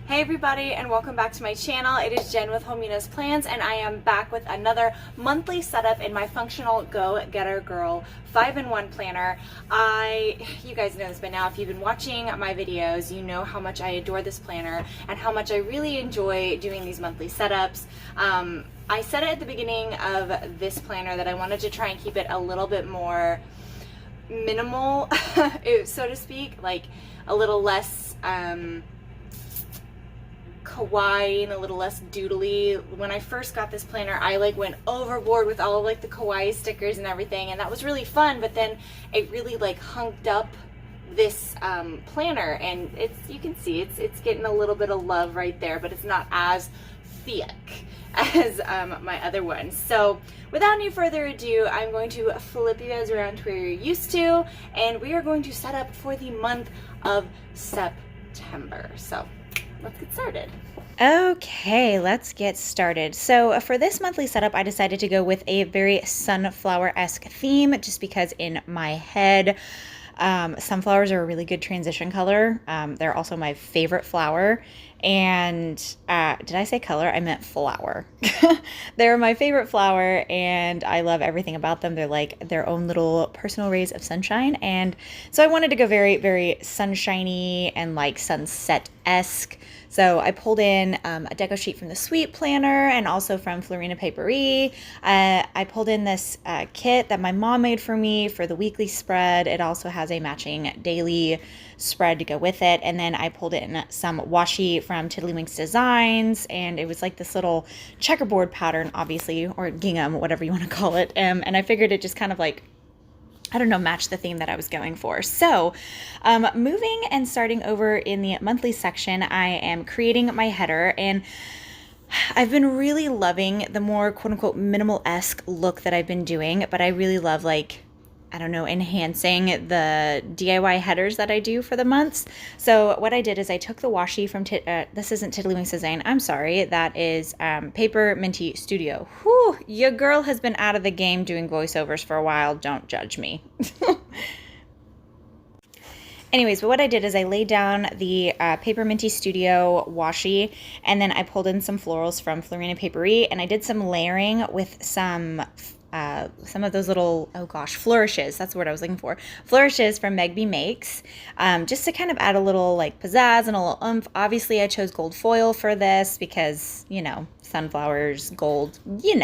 Hey everybody, and welcome back to my channel. It is Jen with Homina's Plans, and I am back with another monthly setup in my functional GoGetterGirl 5-in-1 planner. You guys know this by now. If you've been watching my videos, you know how much I adore this planner and how much I really enjoy doing these monthly setups. I said it at the beginning of this planner that I wanted to try and keep it a little bit more minimal, so to speak, like a little less kawaii and a little less doodly. When I first got this planner, I went overboard with all of the kawaii stickers and everything, and that was really fun, but then it really hunked up this planner, and you can see it's getting a little bit of love right there, but it's not as thick as my other one. So without any further ado, I'm going to flip you guys around to where you're used to, and we are going to set up for the month of September. So let's get started. Okay, let's get started. So for this monthly setup, I decided to go with a very sunflower-esque theme just because in my head, sunflowers are a really good transition color. They're also my favorite flower. And did I say color? I meant flower. They're my favorite flower, and I love everything about them. They're like their own little personal rays of sunshine. And so I wanted to go very, very sunshiny and sunset-esque. So I pulled in a deco sheet from the Sweet Planner and also from Florina Paperie. I pulled in this kit that my mom made for me for the weekly spread. It also has a matching daily spread to go with it. And then I pulled in some washi from Tiddlywinks Designs, and it was like this little checkerboard pattern, obviously, or gingham, whatever you want to call it. And I figured it just kind of I don't know, match the theme that I was going for. So moving and starting over in the monthly section, I am creating my header, and I've been really loving the more quote-unquote minimal-esque look that I've been doing, but I really love I don't know, enhancing the DIY headers that I do for the months. So what I did is I took the washi from, this isn't Tiddlywinks Design, I'm sorry, that is Paper Minty Studio. Whew, your girl has been out of the game doing voiceovers for a while, don't judge me. Anyways, but what I did is I laid down the Paper Minty Studio washi, and then I pulled in some florals from Florina Paperie, and I did some layering with some of those little, oh gosh, flourishes. That's the word I was looking for. Flourishes from Meg B Makes, just to kind of add a little pizzazz and a little oomph. Obviously, I chose gold foil for this because, sunflowers, gold, you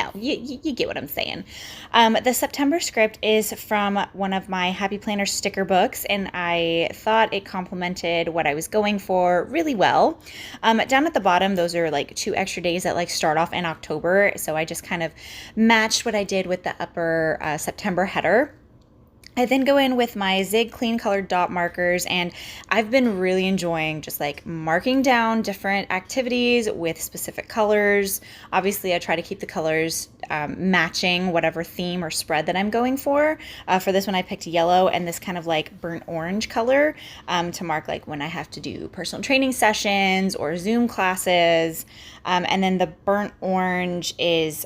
get what I'm saying. The September script is from one of my Happy Planner sticker books, and I thought it complemented what I was going for really well. Down at the bottom, those are 2 extra days that start off in October, so I just kind of matched what I did with the upper September header. I then go in with my Zig Clean Colored Dot markers, and I've been really enjoying just marking down different activities with specific colors. Obviously, I try to keep the colors matching whatever theme or spread that I'm going for. For this one, I picked yellow and this kind of burnt orange color to mark when I have to do personal training sessions or Zoom classes. And then the burnt orange is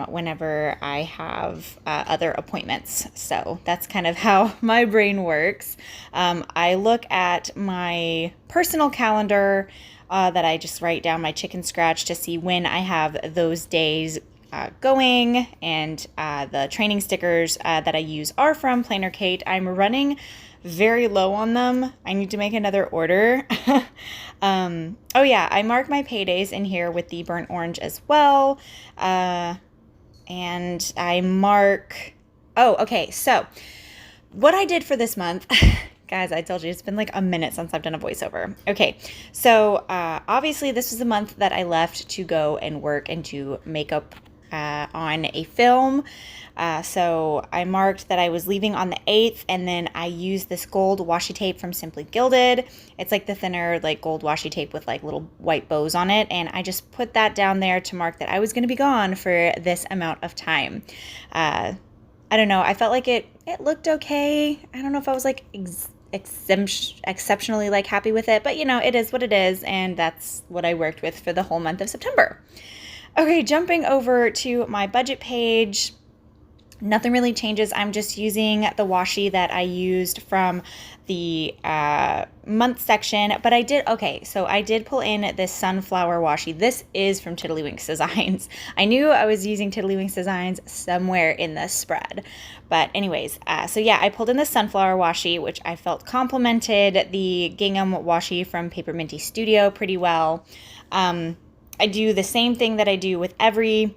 whenever I have other appointments. So that's kind of how my brain works. I look at my personal calendar that I just write down my chicken scratch to see when I have those days going, and the training stickers that I use are from Planner Kate. I'm running very low on them. I need to make another order. Oh yeah, I mark my paydays in here with the burnt orange as well. And I mark, oh, okay, so what I did for this month, guys, I told you it's been a minute since I've done a voiceover. Okay, so obviously this was the month that I left to go and work and do makeup on a film. So I marked that I was leaving on the 8th, and then I used this gold washi tape from Simply Gilded. It's the thinner gold washi tape with little white bows on it, and I just put that down there to mark that I was going to be gone for this amount of time. I don't know, I felt it looked okay. I don't know if I was exceptionally happy with it, but it is what it is, and that's what I worked with for the whole month of September. Okay, jumping over to my budget page. Nothing really changes. I'm just using the washi that I used from the month section, but I did pull in this sunflower washi. This is from Tiddlywinks Designs. I knew I was using Tiddlywinks Designs somewhere in the spread, but anyways, so yeah, I pulled in the sunflower washi, which I felt complemented the gingham washi from Paper Minty Studio pretty well. I do the same thing that I do with every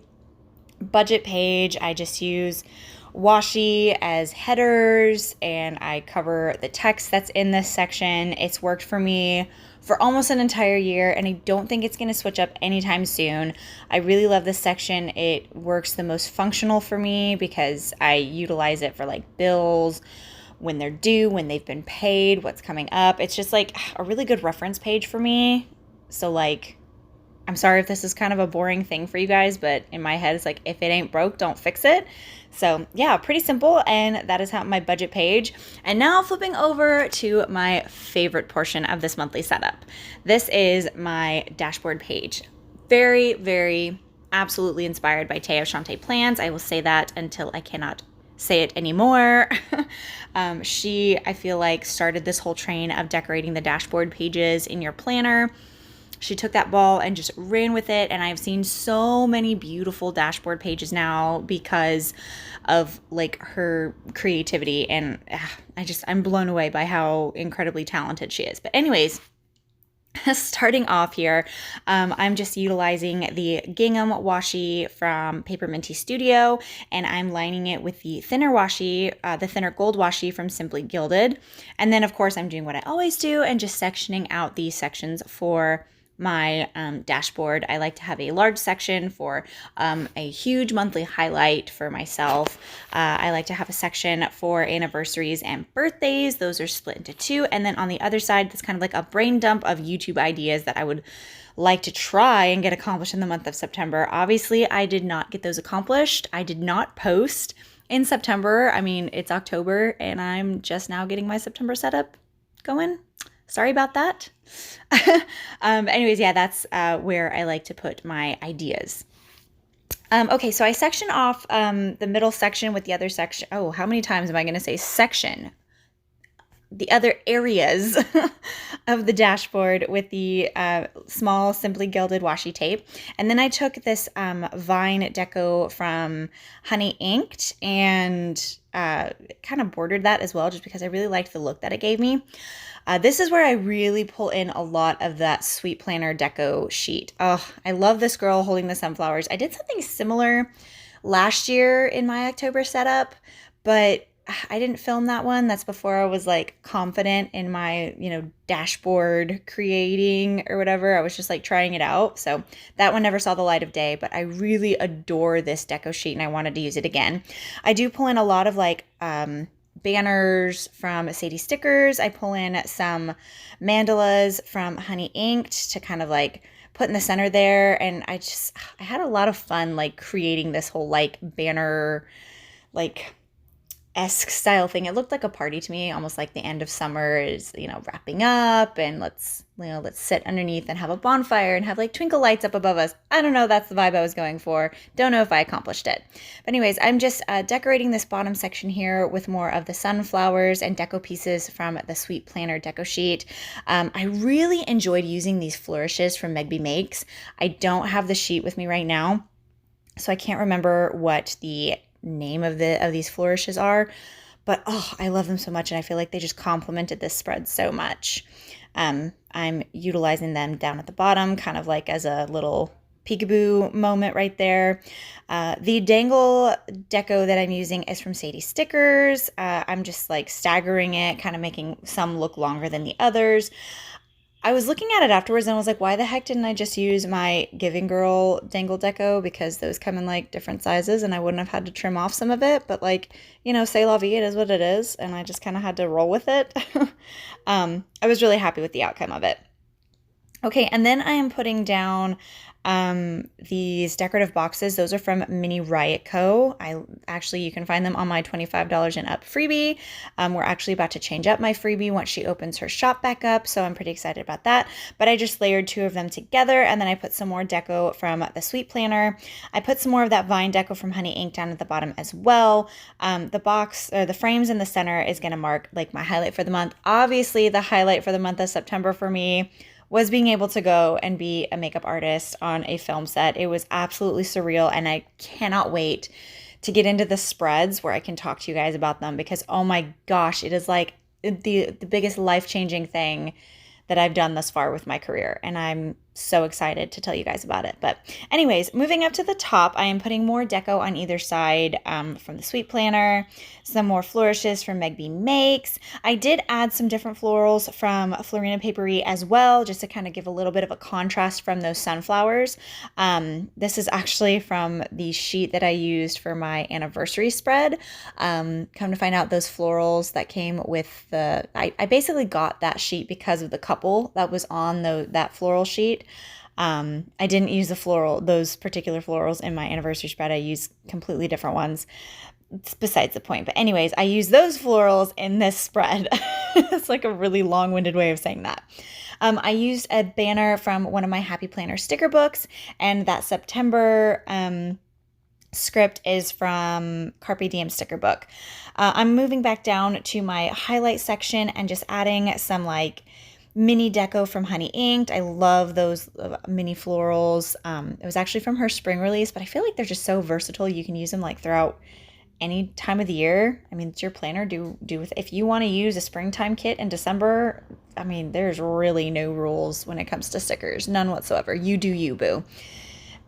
budget page. I just use washi as headers and I cover the text that's in this section. It's worked for me for almost an entire year and I don't think it's going to switch up anytime soon. I really love this section. It works the most functional for me because I utilize it for like bills, when they're due, when they've been paid, what's coming up. It's just like a really good reference page for me. So like, I'm sorry if this is kind of a boring thing for you guys, but in my head, it's like, if it ain't broke, don't fix it. So yeah, pretty simple. And that is how my budget page. And now flipping over to my favorite portion of this monthly setup. This is my dashboard page. Very, very absolutely inspired by Teo Shante Plans. I will say that until I cannot say it anymore. She, I feel like, started this whole train of decorating the dashboard pages in your planner. She took that ball and just ran with it, and I've seen so many beautiful dashboard pages now because of like her creativity, and I'm blown away by how incredibly talented she is. But anyways, starting off here, I'm just utilizing the gingham washi from Paper Minty Studio, and I'm lining it with the thinner washi, the thinner gold washi from Simply Gilded. And then of course I'm doing what I always do and just sectioning out these sections for my dashboard. I like to have a large section for a huge monthly highlight for myself. I like to have a section for anniversaries and birthdays. Those are split into two. And then on the other side, that's kind of like a brain dump of YouTube ideas that I would like to try and get accomplished in the month of September. Obviously, I did not get those accomplished. I did not post in September. I mean, it's October and I'm just now getting my September setup going. Sorry about that. Anyways, yeah, that's where I like to put my ideas. Okay, so I section off the middle section with the other section. Oh, how many times am I going to say section? The other areas of the dashboard with the small Simply Gilded washi tape. And then I took this vine deco from Honey Inked and kind of bordered that as well, just because I really liked the look that it gave me. This is where I really pull in a lot of that Sweet Planner deco sheet. Oh, I love this girl holding the sunflowers. I did something similar last year in my October setup, but I didn't film that one. That's before I was like confident in my, dashboard creating or whatever. I was just like trying it out. So that one never saw the light of day, but I really adore this deco sheet and I wanted to use it again. I do pull in a lot of like, banners from Sadie Stickers. I pull in some mandalas from Honey Inked to kind of like put in the center there. And I had a lot of fun like creating this whole like banner, like esque style thing. It looked like a party to me, almost like the end of summer is, wrapping up and let's sit underneath and have a bonfire and have like twinkle lights up above us. I don't know. That's the vibe I was going for. Don't know if I accomplished it. But anyways, I'm just decorating this bottom section here with more of the sunflowers and deco pieces from the Sweet Planner deco sheet. I really enjoyed using these flourishes from Megby Makes. I don't have the sheet with me right now, so I can't remember what the name of these flourishes are, but I love them so much and I feel like they just complemented this spread so much. I'm utilizing them down at the bottom kind of like as a little peekaboo moment right there. The dangle deco that I'm using is from Sadie Stickers. I'm just like staggering it, kind of making some look longer than the others. I was looking at it afterwards and I was like, why the heck didn't I just use my Giving Girl dangle deco? Because those come in like different sizes and I wouldn't have had to trim off some of it. But like, say la vie, it is what it is. And I just kind of had to roll with it. I was really happy with the outcome of it. Okay, and then I am putting down These decorative boxes, those are from Miniriotco. You can find them on my $25 and up freebie. We're actually about to change up my freebie once she opens her shop back up, so I'm pretty excited about that. But I just layered 2 of them together, and then I put some more deco from the Sweet Planner. I put some more of that vine deco from Honey Ink down at the bottom as well. The frames in the center is going to mark like my highlight for the month. Obviously, the highlight for the month of September for me was being able to go and be a makeup artist on a film set. It was absolutely surreal, and I cannot wait to get into the spreads where I can talk to you guys about them, because oh my gosh, it is like the biggest life-changing thing that I've done thus far with my career, and I'm so excited to tell you guys about it. But anyways, moving up to the top, I am putting more deco on either side from the Sweet Planner, some more flourishes from Meg B Makes. I did add some different florals from Florina Paperie as well, just to kind of give a little bit of a contrast from those sunflowers. This is actually from the sheet that I used for my anniversary spread. Come to find out, those florals that came with I basically got that sheet because of the couple that was on that floral sheet. I didn't use those particular florals in my anniversary spread. I used completely different ones. It's besides the point. But anyways, I used those florals in this spread. It's like a really long-winded way of saying that. I used a banner from one of my Happy Planner sticker books, and that September script is from Carpe Diem sticker book. I'm moving back down to my highlight section and just adding some like mini deco from Honey Inked. I love those mini florals. It was actually from her spring release, but I feel like they're just so versatile. You can use them like throughout any time of the year. I mean, it's your planner. Do with if you want to use a springtime kit in December. I mean, there's really no rules when it comes to stickers, none whatsoever. You do you, boo.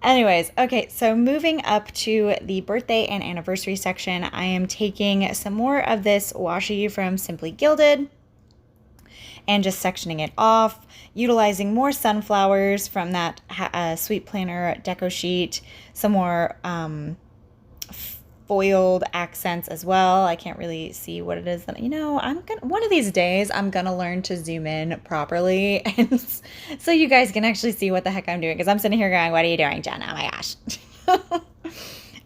Anyways, okay, so moving up to the birthday and anniversary section, I am taking some more of this washi from Simply Gilded and just sectioning it off, utilizing more sunflowers from that Sweet Planner deco sheet, some more foiled accents as well. I can't really see what it is that, one of these days I'm gonna learn to zoom in properly, and so you guys can actually see what the heck I'm doing, because I'm sitting here going, what are you doing, Jen? Oh my gosh.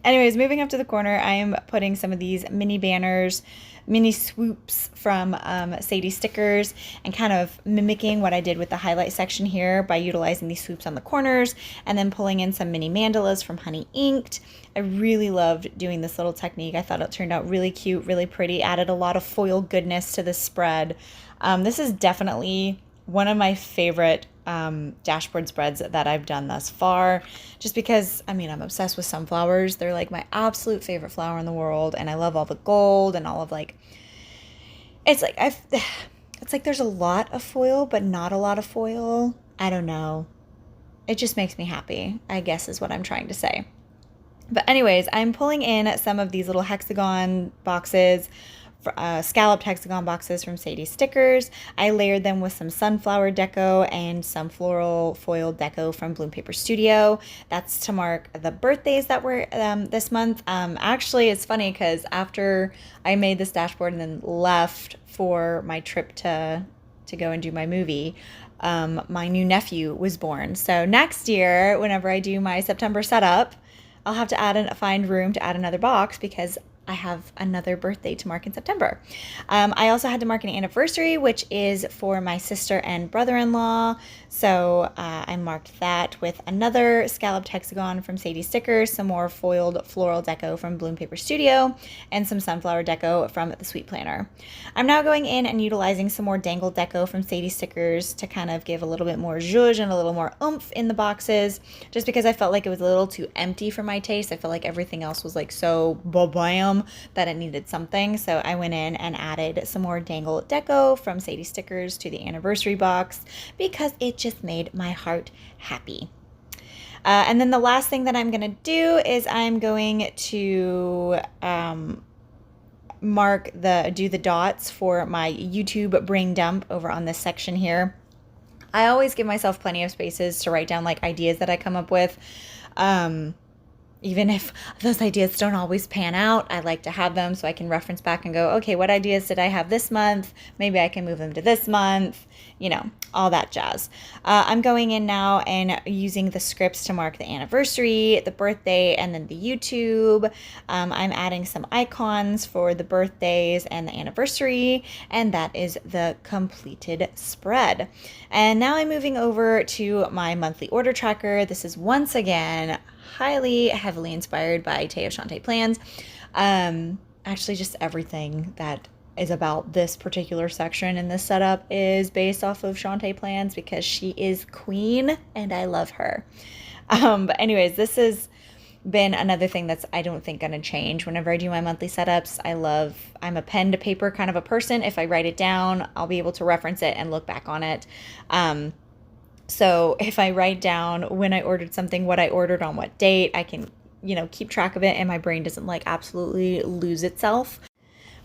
Anyways, moving up to the corner, I am putting some of these mini banners, mini swoops from Sadie Stickers, and kind of mimicking what I did with the highlight section here by utilizing these swoops on the corners, and then pulling in some mini mandalas from Honey Inked. I really loved doing this little technique. I thought it turned out really cute, really pretty, added a lot of foil goodness to the spread. This is definitely one of my favorite dashboard spreads that I've done thus far, just because I'm obsessed with sunflowers. They're like my absolute favorite flower in the world, and I love all the gold and all of it's like there's a lot of foil but not a lot of foil. I don't know, it just makes me happy, I guess is what I'm trying to say. But anyways, I'm pulling in some of these little hexagon boxes, scalloped hexagon boxes from Sadie Stickers. I layered them with some sunflower deco and some floral foil deco from Bloom Paper Studio. That's to mark the birthdays that were this month. Actually, it's funny because after I made this dashboard and then left for my trip to go and do my movie, my new nephew was born. So next year, whenever I do my September setup, I'll have to find room to add another box, because I have another birthday to mark in September. I also had to mark an anniversary, which is for my sister and brother-in-law. So I marked that with another scalloped hexagon from Sadie Stickers, some more foiled floral deco from Bloom Paper Studio, and some sunflower deco from the Sweet Planner. I'm now going in and utilizing some more dangled deco from Sadie Stickers to kind of give a little bit more zhuzh and a little more oomph in the boxes, just because I felt like it was a little too empty for my taste. I felt like everything else was like so ba-bam that it needed something. So I went in and added some more dangled deco from Sadie Stickers to the anniversary box, because it just made my heart happy. And then the last thing that I'm going to do is I'm going to do the dots for my YouTube brain dump over on this section here. I always give myself plenty of spaces to write down like ideas that I come up with. even if those ideas don't always pan out, I like to have them so I can reference back and go, okay, what ideas did I have this month? Maybe I can move them to this month, all that jazz. I'm going in now and using the scripts to mark the anniversary, the birthday, and then the YouTube. I'm adding some icons for the birthdays and the anniversary, and that is the completed spread. And now I'm moving over to my monthly order tracker. This is once again heavily inspired by Teo Shante plans. Actually, just everything that is about this particular section in this setup is based off of Shante plans because she is queen and I love her. But anyways, this has been another thing that's I don't think gonna change whenever I do my monthly setups. I'm a pen to paper kind of a person. If I write it down, I'll be able to reference it and look back on it. So if I write down when I ordered something, what I ordered on what date, I can, keep track of it and my brain doesn't absolutely lose itself.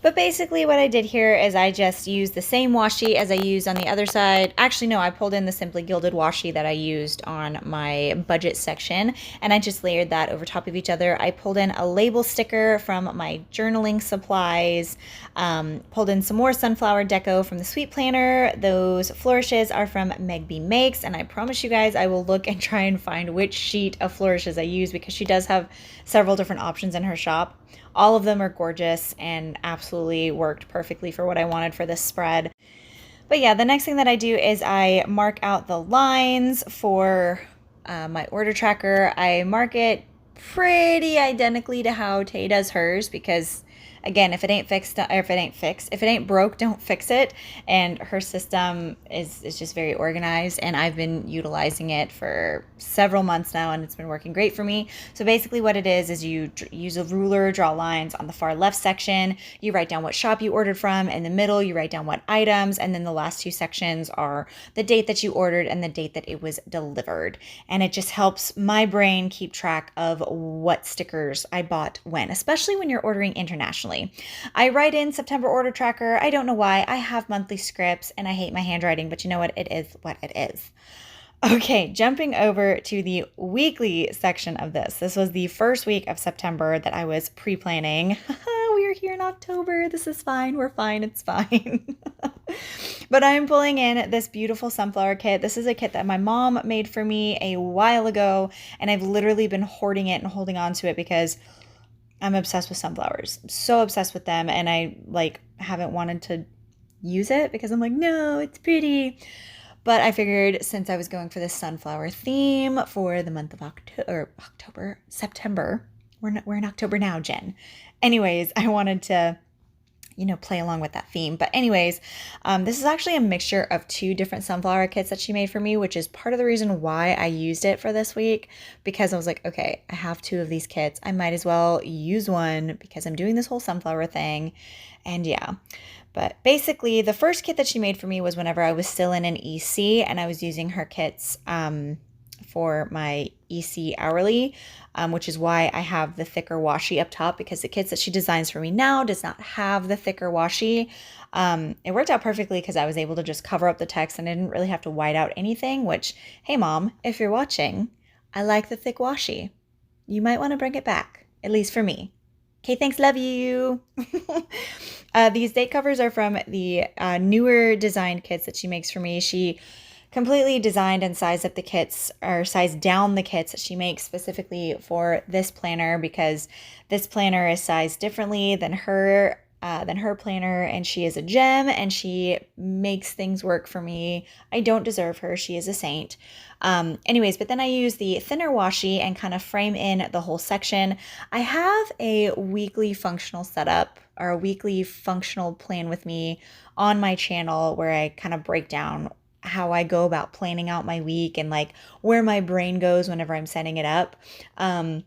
But basically what I did here is I just used the same washi as I used on the other side. Actually, no, I pulled in the Simply Gilded washi that I used on my budget section, and I just layered that over top of each other. I pulled in a label sticker from my journaling supplies, pulled in some more sunflower deco from the Sweet Planner. Those flourishes are from Meg B Makes, and I promise you guys I will look and try and find which sheet of flourishes I use because she does have several different options in her shop. All of them are gorgeous and absolutely worked perfectly for what I wanted for this spread. But yeah, the next thing that I do is I mark out the lines for my order tracker. I mark it pretty identically to how Tay does hers because, again, if it ain't broke, don't fix it. And her system is just very organized, and I've been utilizing it for several months now, and it's been working great for me. So basically what it is you use a ruler, draw lines on the far left section, you write down what shop you ordered from, in the middle you write down what items, and then the last two sections are the date that you ordered and the date that it was delivered. And it just helps my brain keep track of what stickers I bought when, especially when you're ordering internationally. I write in September order tracker. I don't know why. I have monthly scripts and I hate my handwriting, but you know what? It is what it is. Okay, jumping over to the weekly section of this. This was the first week of September that I was pre-planning. We are here in October. This is fine. We're fine. It's fine. But I'm pulling in this beautiful sunflower kit. This is a kit that my mom made for me a while ago, and I've literally been hoarding it and holding on to it because I'm obsessed with sunflowers. I'm so obsessed with them, and I haven't wanted to use it because I'm no, it's pretty. But I figured since I was going for this sunflower theme for the month of September. We're in October now, Jen. Anyways, I wanted to play along with that theme. But anyways, this is actually a mixture of two different sunflower kits that she made for me, which is part of the reason why I used it for this week, because I was like, okay, I have two of these kits. I might as well use one because I'm doing this whole sunflower thing. And yeah, but basically the first kit that she made for me was whenever I was still in an EC and I was using her kits for my EC hourly, which is why I have the thicker washi up top, because the kits that she designs for me now does not have the thicker washi. It worked out perfectly because I was able to just cover up the text and I didn't really have to white out anything, which, hey mom, if you're watching, I like the thick washi. You might want to bring it back, at least for me. Okay, thanks, love you. These date covers are from the newer designed kits that she makes for me. She completely designed and sized up the kits, or sized down the kits that she makes specifically for this planner, because this planner is sized differently than her planner, and she is a gem and she makes things work for me. I don't deserve her. She is a saint. Anyways, but then I use the thinner washi and kind of frame in the whole section. I have a weekly functional setup, or a weekly functional plan with me on my channel where I kind of break down how I go about planning out my week and where my brain goes whenever I'm setting it up. I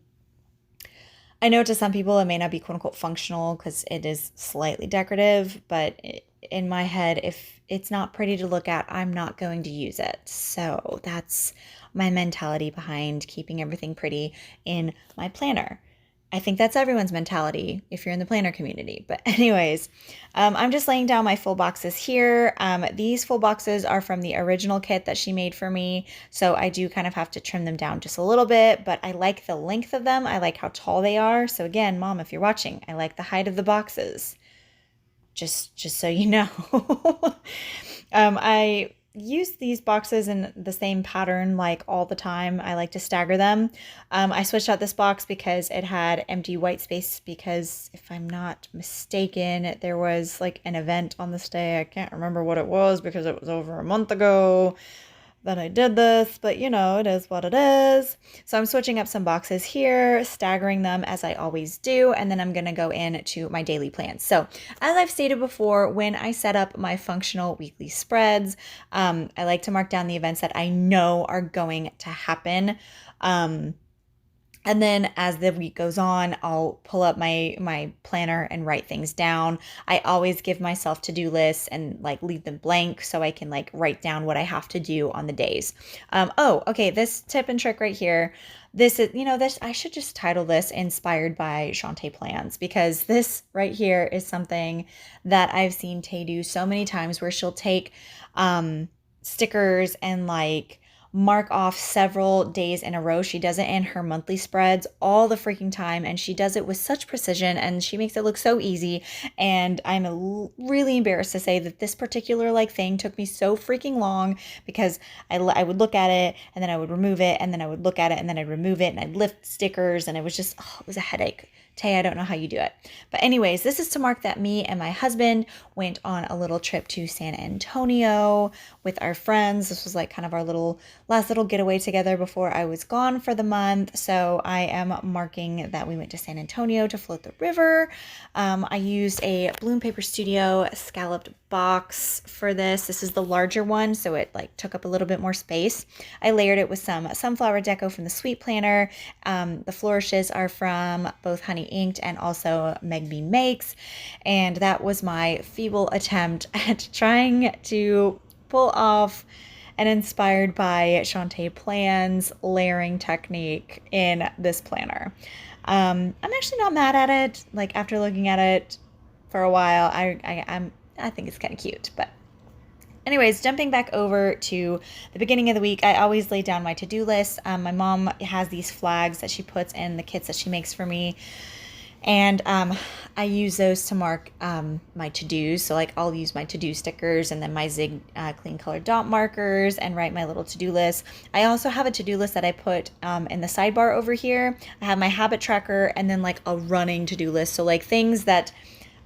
know to some people it may not be quote unquote functional because it is slightly decorative, but in my head, if it's not pretty to look at, I'm not going to use it. So that's my mentality behind keeping everything pretty in my planner. I think that's everyone's mentality if you're in the planner community. But anyways, I'm just laying down my full boxes here. These full boxes are from the original kit that she made for me. So I do kind of have to trim them down just a little bit, but I like the length of them. I like how tall they are. So again, Mom, if you're watching, I like the height of the boxes. Just so you know. I use these boxes in the same pattern like all the time. I like to stagger them. I switched out this box because it had empty white space because if I'm not mistaken, there was like an event on this day. I can't remember what it was because it was over a month ago that I did this, but you know, it is what it is. So I'm switching up some boxes here, staggering them as I always do, and then I'm gonna go into my daily plans. So as I've stated before, when I set up my functional weekly spreads, I like to mark down the events that I know are going to happen. And then as the week goes on, I'll pull up my planner and write things down. I always give myself to-do lists and like leave them blank so I can like write down what I have to do on the days. Oh, okay, this tip and trick right here. This is, this, I should just title this Inspired by Shantae Plans, because this right here is something that I've seen Tay do so many times where she'll take stickers and like mark off several days in a row. She does it in her monthly spreads all the freaking time, and she does it with such precision, and she makes it look so easy. And I'm really embarrassed to say that this particular like thing took me so freaking long because I would look at it and then I would remove it, and then I would look at it and then I'd remove it, and I'd lift stickers, and it was just, it was a headache. Tay, I don't know how you do it. But anyways, this is to mark that me and my husband went on a little trip to San Antonio with our friends. This was like kind of our last little getaway together before I was gone for the month. So I am marking that we went to San Antonio to float the river. I used a Bloom Paper Studio scalloped box for this. This is the larger one, so it like took up a little bit more space. I layered it with some sunflower deco from the Sweet Planner. The flourishes are from both Honey Inked and also Meg B Makes, and that was my feeble attempt at trying to pull off an Inspired by Shantae Plans layering technique in this planner. I'm actually not mad at it. Like after looking at it for a while, I think it's kind of cute. But anyways, jumping back over to the beginning of the week, I always lay down my to-do list. My mom has these flags that she puts in the kits that she makes for me. And I use those to mark my to-dos. So like I'll use my to-do stickers and then my Zig clean color dot markers and write my little to-do list. I also have a to-do list that I put in the sidebar over here. I have my habit tracker and then like a running to-do list. So like things that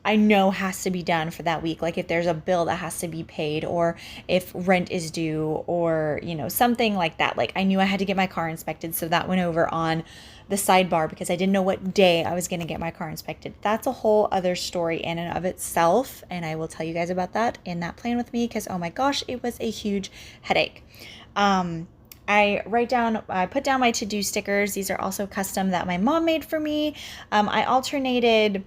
I know has to be done for that week. Like if there's a bill that has to be paid, or if rent is due, or, something like that. Like I knew I had to get my car inspected. So that went over on the sidebar because I didn't know what day I was going to get my car inspected. That's a whole other story in and of itself. And I will tell you guys about that in that plan with me because, oh my gosh, it was a huge headache. I put down my to-do stickers. These are also custom that my mom made for me. I alternated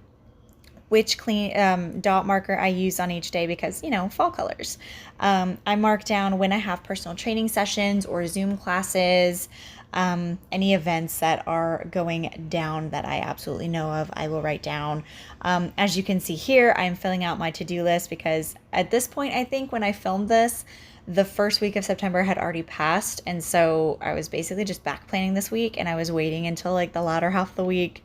which clean dot marker I use on each day because, fall colors. I mark down when I have personal training sessions or Zoom classes, any events that are going down that I absolutely know of, I will write down. As you can see here, I'm filling out my to-do list because at this point, I think when I filmed this, the first week of September had already passed. And so I was basically just back planning this week, and I was waiting until like the latter half of the week.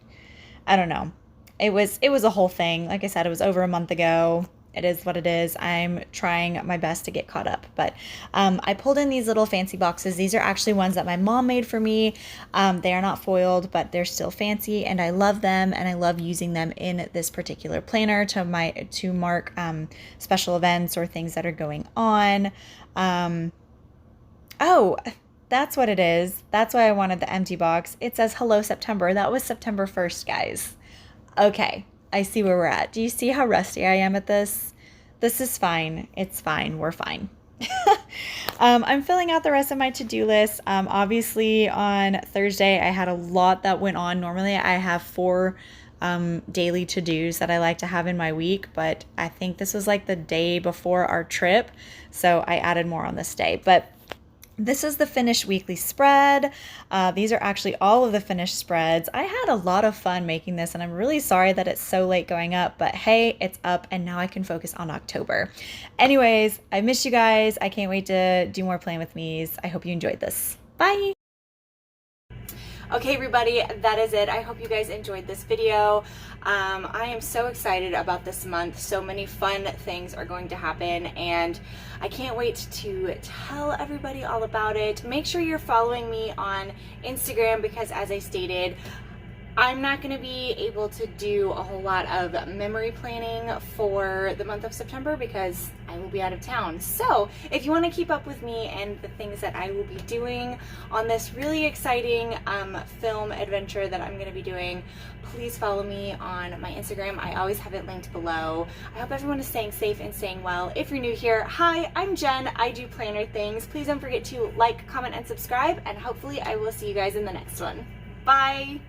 I don't know. It was a whole thing. Like I said, it was over a month ago. It is what it is. I'm trying my best to get caught up. But I pulled in these little fancy boxes. These are actually ones that my mom made for me. They are not foiled, but they're still fancy, and I love them, and I love using them in this particular planner to mark special events or things that are going on. Oh, that's what it is. That's why I wanted the empty box. It says Hello September. That was September 1st, guys. Okay, I see where we're at. Do you see how rusty I am at this? This is fine. It's fine. We're fine. I'm filling out the rest of my to-do list. Obviously, on Thursday, I had a lot that went on. Normally, I have 4 daily to-dos that I like to have in my week, but I think this was like the day before our trip, so I added more on this day. But This is the finished weekly spread. These are actually all of the finished spreads. I had a lot of fun making this, and I'm really sorry that it's so late going up, but hey, it's up, and now I can focus on October. Anyways, I miss you guys. I can't wait to do more Plan With Me's. I hope you enjoyed this. Bye! Okay, everybody, that is it. I hope you guys enjoyed this video. I am so excited about this month. So many fun things are going to happen, and I can't wait to tell everybody all about it. Make sure you're following me on Instagram because, as I stated, I'm not going to be able to do a whole lot of memory planning for the month of September because I will be out of town. So if you want to keep up with me and the things that I will be doing on this really exciting film adventure that I'm going to be doing, please follow me on my Instagram. I always have it linked below. I hope everyone is staying safe and staying well. If you're new here, hi, I'm Jen. I do planner things. Please don't forget to like, comment, and subscribe, and hopefully I will see you guys in the next one. Bye!